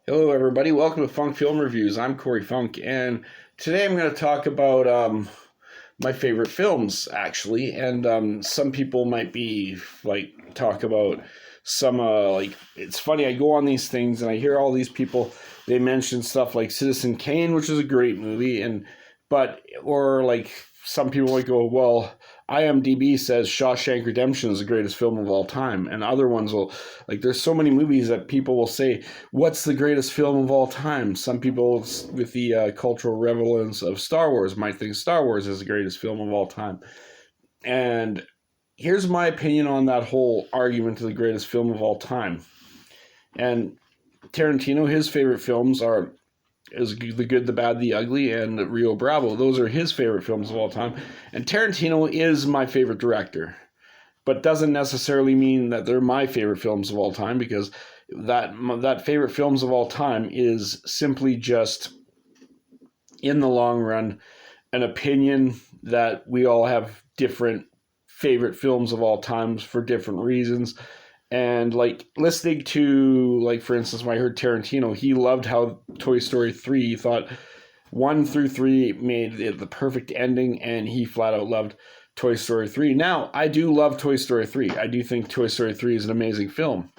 Hello, everybody. Welcome to Funk Film Reviews. I'm Corey Funk, and today I'm going to talk about my favorite films, actually. And some people might be like talk about some like it's funny. I go on these things and I hear all these people. They mention stuff like Citizen Kane, which is a great movie, and but or like some people might go, well, IMDb says Shawshank Redemption is the greatest film of all time, and other ones will like. There's so many movies that people will say, "What's the greatest film of all time?" Some people with the cultural relevance of Star Wars might think Star Wars is the greatest film of all time. And here's my opinion on that whole argument of the greatest film of all time. And Tarantino, his favorite films are is The Good, the Bad, the Ugly, and Rio Bravo. Those are his favorite films of all time. And Tarantino is my favorite director, but doesn't necessarily mean that they're my favorite films of all time, because that favorite films of all time is simply just, in the long run, an opinion that we all have different favorite films of all times for different reasons. And like listening to, like, for instance, when I heard Tarantino, he loved how Toy Story 3, he thought 1 through 3 made it the perfect ending, and he flat out loved Toy Story 3. Now, I do love Toy Story 3. I do think Toy Story 3 is an amazing film.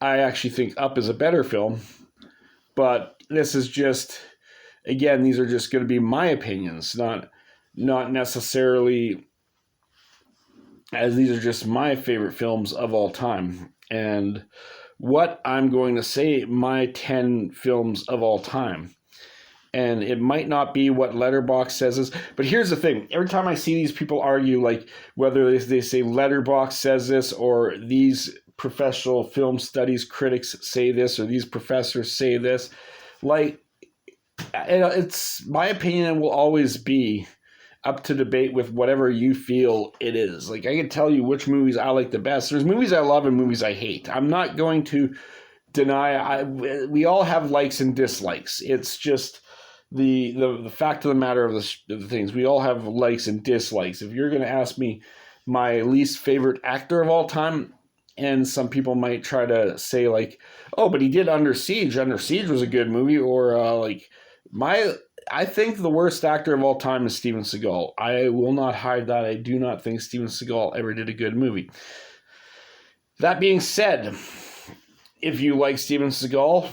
I actually think Up is a better film, but this is just, again, these are just going to be my opinions, not necessarily, as these are just my favorite films of all time. And what I'm going to say, my 10 films of all time. And it might not be what Letterboxd says this, but here's the thing. Every time I see these people argue, like, whether they say Letterboxd says this, or these professional film studies critics say this, or these professors say this, like, it's my opinion, it will always be up to debate with whatever you feel it is. Like, I can tell you which movies I like the best. There's movies I love and movies I hate. I'm not going to deny we all have likes and dislikes. It's just the fact of the matter of the things. We all have likes and dislikes. If you're going to ask me my least favorite actor of all time, and some people might try to say, like, oh, but he did Under Siege. Under Siege was a good movie. Or like, my I think the worst actor of all time is Steven Seagal. I will not hide that. I do not think Steven Seagal ever did a good movie. That being said, if you like Steven Seagal,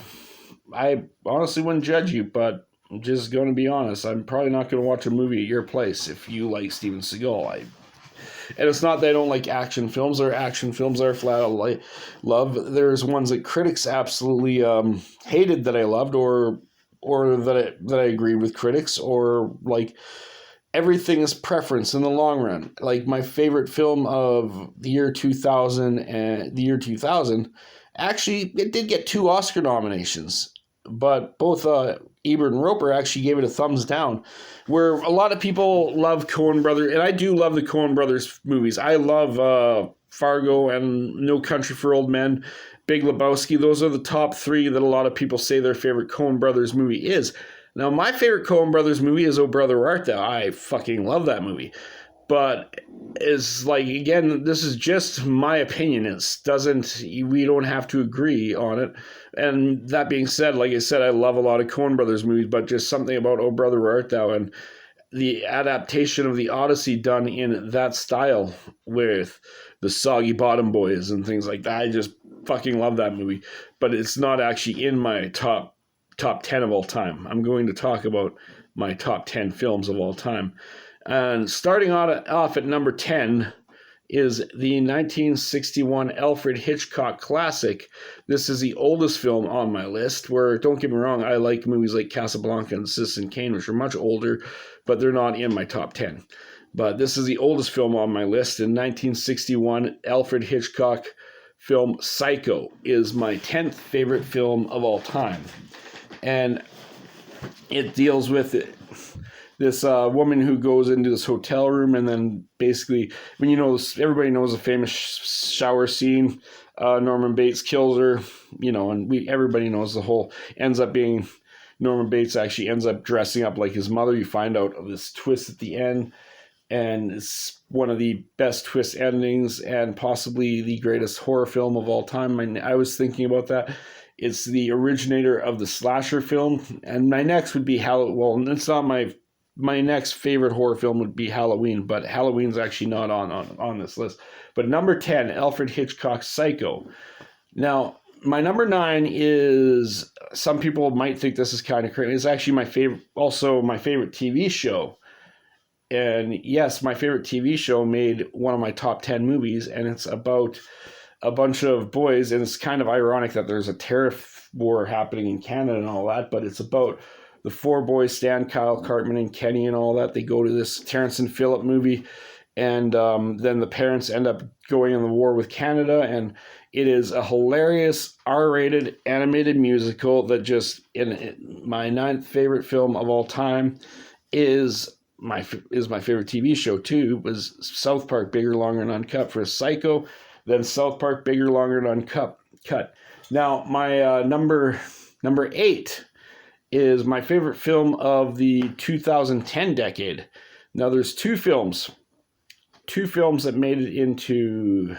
I honestly wouldn't judge you, but I'm just going to be honest. I'm probably not going to watch a movie at your place if you like Steven Seagal. And it's not that I don't like action films. There are action films that are flat out like love. There's ones that critics absolutely hated that I loved, or that I agree with critics, or like, everything is preference in the long run. Like, my favorite film of the year 2000, actually, it did get 2 Oscar nominations, but both Ebert and Roper actually gave it a thumbs down. Where a lot of people love Coen Brothers, and I do love the Coen Brothers movies. I love Fargo and No Country for Old Men, Big Lebowski. Those are the top 3 that a lot of people say their favorite Coen Brothers movie is. Now, my favorite Coen Brothers movie is Oh Brother, Where Art Thou? I fucking love that movie. But it's like, again, this is just my opinion. We don't have to agree on it. And that being said, like I said, I love a lot of Coen Brothers movies, but just something about Oh Brother, Where Art Thou? And the adaptation of the Odyssey done in that style with the Soggy Bottom Boys and things like that. I just fucking love that movie. But it's not actually in my top 10 of all time. I'm going to talk about my top 10 films of all time. And starting off at number 10 is the 1961 Alfred Hitchcock classic. This is the oldest film on my list, where, don't get me wrong, I like movies like Casablanca and Citizen Kane, which are much older, but they're not in my top 10. But this is the oldest film on my list. In 1961, Alfred Hitchcock film Psycho is my 10th favorite film of all time. And it deals with this woman who goes into this hotel room, and then basically, when everybody knows the famous shower scene, Norman Bates kills her, and everybody knows the whole ends up being Norman Bates actually ends up dressing up like his mother. You find out of this twist at the end, and it's one of the best twist endings and possibly the greatest horror film of all time. I was thinking about that. It's the originator of the slasher film. And my next would be well, it's not my next favorite horror film would be Halloween, but Halloween's actually not on this list. But number 10, Alfred Hitchcock's Psycho. Now, my number 9 is, some people might think this is kind of crazy. It's actually my favorite TV show. And yes, my favorite TV show made one of my top 10 movies, and it's about a bunch of boys, and it's kind of ironic that there's a tariff war happening in Canada and all that, but it's about the 4 boys, Stan, Kyle, Cartman, and Kenny and all that. They go to this Terrence and Phillip movie, and then the parents end up going in the war with Canada, and it is a hilarious R-rated animated musical that just, my 9th favorite film of all time, is my favorite TV show too. Was South Park Bigger, Longer, and Uncut for Psycho, then South Park Bigger, Longer, and Uncut. Now, my number 8 is my favorite film of the 2010 decade. Now, there's two films that made it into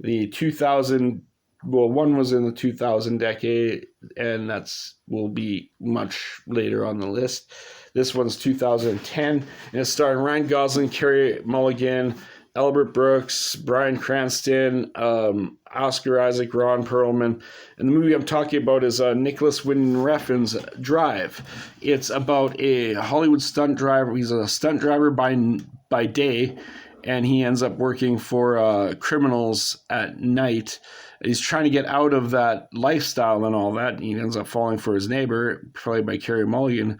the 2000. Well, one was in the 2000 decade, and will be much later on the list. This one's 2010, and it's starring Ryan Gosling, Carey Mulligan, Albert Brooks, Bryan Cranston, Oscar Isaac, Ron Perlman. And the movie I'm talking about is Nicholas Winding Refn's Drive. It's about a Hollywood stunt driver. He's a stunt driver by day, and he ends up working for criminals at night. He's trying to get out of that lifestyle and all that, and he ends up falling for his neighbor, played by Carey Mulligan.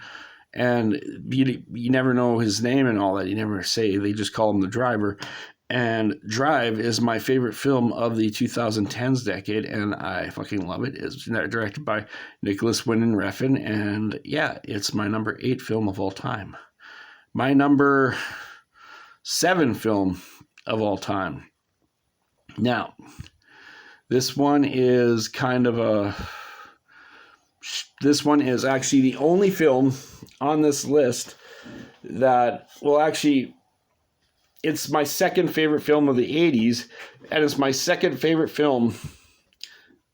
And you never know his name and all that. You never say. They just call him the driver. And Drive is my favorite film of the 2010s decade, and I fucking love it. It's directed by Nicholas Winding Refn, and yeah, it's my number 8 film of all time. My number 7 film of all time. Now, this one is actually the only film on this list that, well, actually, it's my second favorite film of the 80s, and it's my second favorite film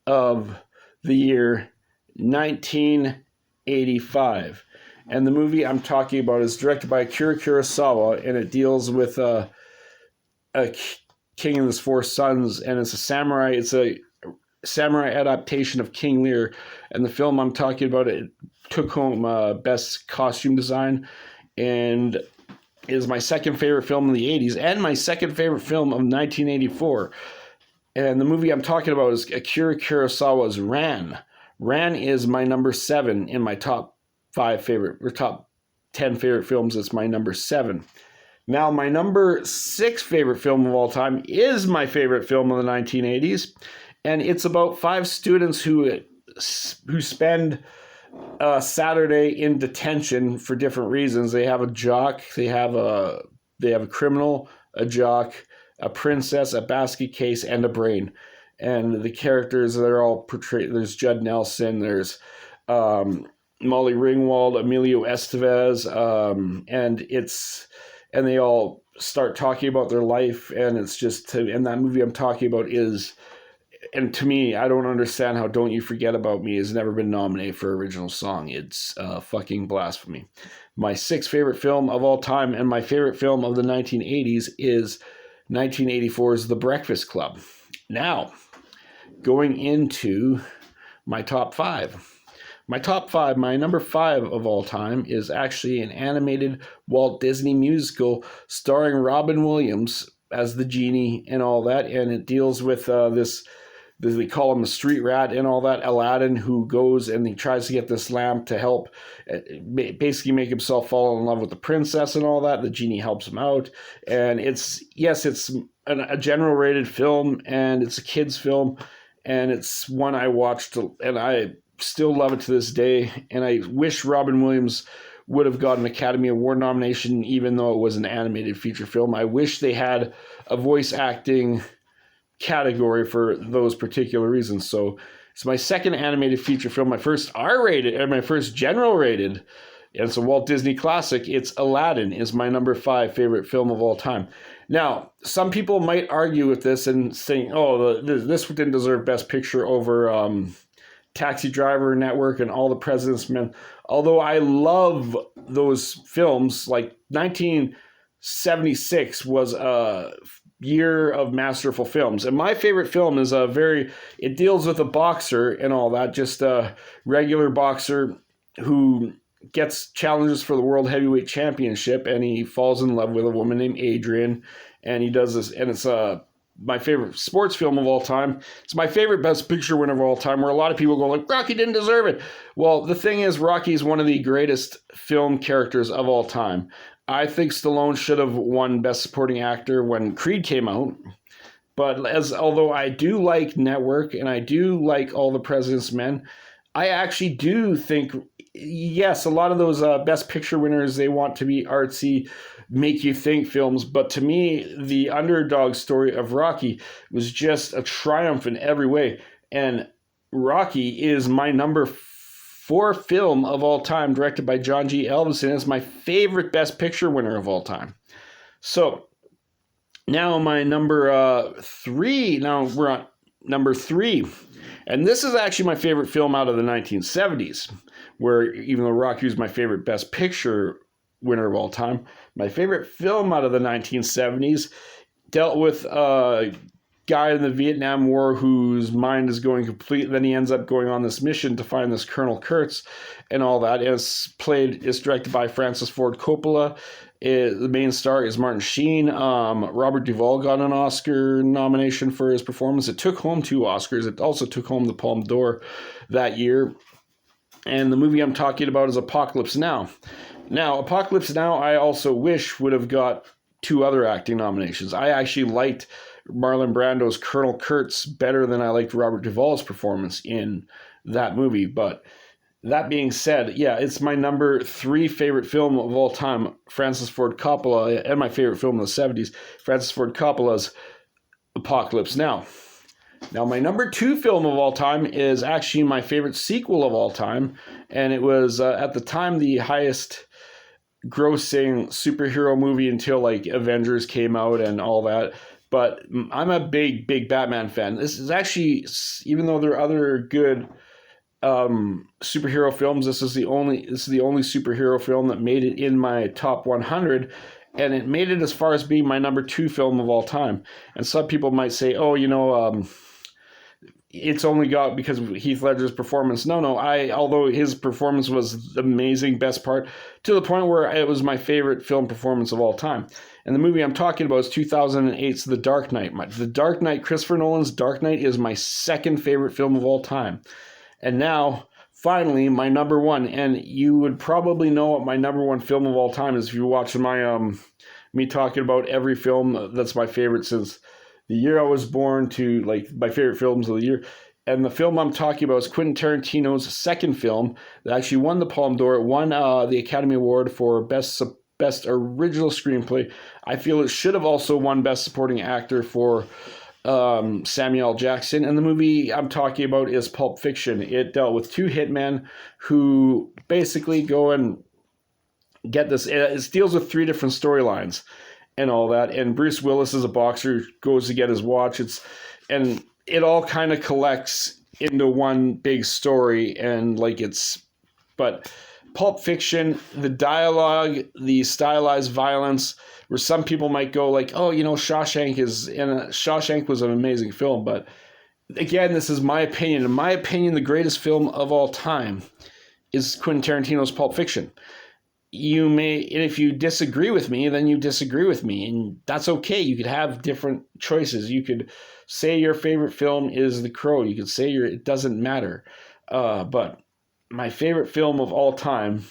of the year 1985. And the movie I'm talking about is directed by Akira Kurosawa, and it deals with a king and his 4 sons, and it's a samurai adaptation of King Lear. And the film I'm talking about, it took home best costume design, and is my second favorite film in the 80s and my second favorite film of 1984. And the movie I'm talking about is Akira Kurosawa's Ran. Ran is my number 7 in my top 10 favorite films. It's my number 7. Now, my number 6 favorite film of all time is my favorite film of the 1980s, and it's about 5 students who spend Saturday in detention for different reasons. They have a jock, they have a criminal, a jock, a princess, a basket case, and a brain. And the characters, they're all portrayed. There's Judd Nelson, there's Molly Ringwald, Emilio Estevez, and they all start talking about their life, and it's just, and that movie I'm talking about is, and to me, I don't understand how Don't You Forget About Me has never been nominated for original song. It's fucking blasphemy. My 6th favorite film of all time and my favorite film of the 1980s is 1984's The Breakfast Club. Now, going into my top 5. My top 5, my number 5 of all time is actually an animated Walt Disney musical starring Robin Williams as the genie and all that, and it deals with they call him a street rat and all that, Aladdin, who goes and he tries to get this lamp to help basically make himself fall in love with the princess and all that. The genie helps him out. And it's a general rated film, and it's a kid's film, and it's one I watched, and I still love it to this day. And I wish Robin Williams would have got an Academy Award nomination, even though it was an animated feature film. I wish they had a voice acting category for those particular reasons. So it's my second animated feature film, my first R-rated, and my first general rated, and it's a Walt Disney classic. It's Aladdin is my number 5 favorite film of all time. Now, some people might argue with this and saying, oh, this didn't deserve Best Picture over Taxi Driver, Network, and All the President's Men. Although I love those films, like 1976 was a year of masterful films. And my favorite film is it deals with a boxer and all that, just a regular boxer who gets challenges for the World Heavyweight Championship, and he falls in love with a woman named Adrian, and he does this, and it's my favorite sports film of all time. It's my favorite Best Picture winner of all time, where a lot of people go like, Rocky didn't deserve it. Well, the thing is, Rocky is one of the greatest film characters of all time. I think Stallone should have won Best Supporting Actor when Creed came out. But although I do like Network and I do like All the President's Men, I actually do think, yes, a lot of those Best Picture winners, they want to be artsy, make you think films. But to me, the underdog story of Rocky was just a triumph in every way. And Rocky is my number 4 film of all time, directed by John G. Elvison. It's my favorite Best Picture winner of all time. So now my number 3. Now we're on number 3. And this is actually my favorite film out of the 1970s, where even though Rocky was my favorite Best Picture winner of all time, my favorite film out of the 1970s dealt with a guy in the Vietnam War whose mind is going complete. Then he ends up going on this mission to find this Colonel Kurtz and all that. And it's directed by Francis Ford Coppola. The main star is Martin Sheen. Robert Duvall got an Oscar nomination for his performance. It took home 2 Oscars. It also took home the Palme d'Or that year. And the movie I'm talking about is Apocalypse Now. Now, Apocalypse Now, I also wish would have got 2 other acting nominations. I actually liked Marlon Brando's Colonel Kurtz better than I liked Robert Duvall's performance in that movie. But that being said, yeah, it's my number 3 favorite film of all time, Francis Ford Coppola, and my favorite film in the 70s, Francis Ford Coppola's Apocalypse Now. Now, my number 2 film of all time is actually my favorite sequel of all time, and it was, at the time, the highest grossing superhero movie until, like, Avengers came out and all that. But I'm a big Batman fan. This is actually, even though there are other good superhero films, this is the only superhero film that made it in my top 100, and it made it as far as being my number 2 film of all time. And some people might say, oh, it's only got because of Heath Ledger's performance. No, although his performance was amazing, best part, to the point where it was my favorite film performance of all time. And the movie I'm talking about is 2008's The Dark Knight. The Dark Knight, Christopher Nolan's Dark Knight, is my second favorite film of all time. And now, finally, my number 1. And you would probably know what my number 1 film of all time is if you're watching my me talking about every film that's my favorite since the year I was born to, like, my favorite films of the year. And the film I'm talking about is Quentin Tarantino's second film that actually won the Palme d'Or. It won the Academy Award for Best Original Screenplay. I feel it should have also won Best Supporting Actor for Samuel L. Jackson. And the movie I'm talking about is Pulp Fiction. It dealt with 2 hitmen who basically go and get this. It deals with 3 different storylines and all that. And Bruce Willis is a boxer who goes to get his watch. And it all kind of collects into one big story. And but Pulp Fiction, the dialogue, the stylized violence, where some people might go like, oh, Shawshank was an amazing film. But again, this is my opinion. In my opinion, the greatest film of all time is Quentin Tarantino's Pulp Fiction. And if you disagree with me, then you disagree with me, and that's okay. You could have different choices. You could say your favorite film is The Crow. You could say it doesn't matter. But my favorite film of all time,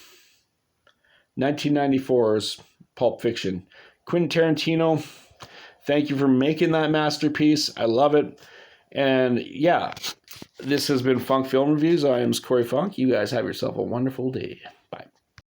1994's Pulp Fiction. Quentin Tarantino, thank you for making that masterpiece. I love it. And yeah, this has been Funk Film Reviews. I am Corey Funk. You guys have yourself a wonderful day.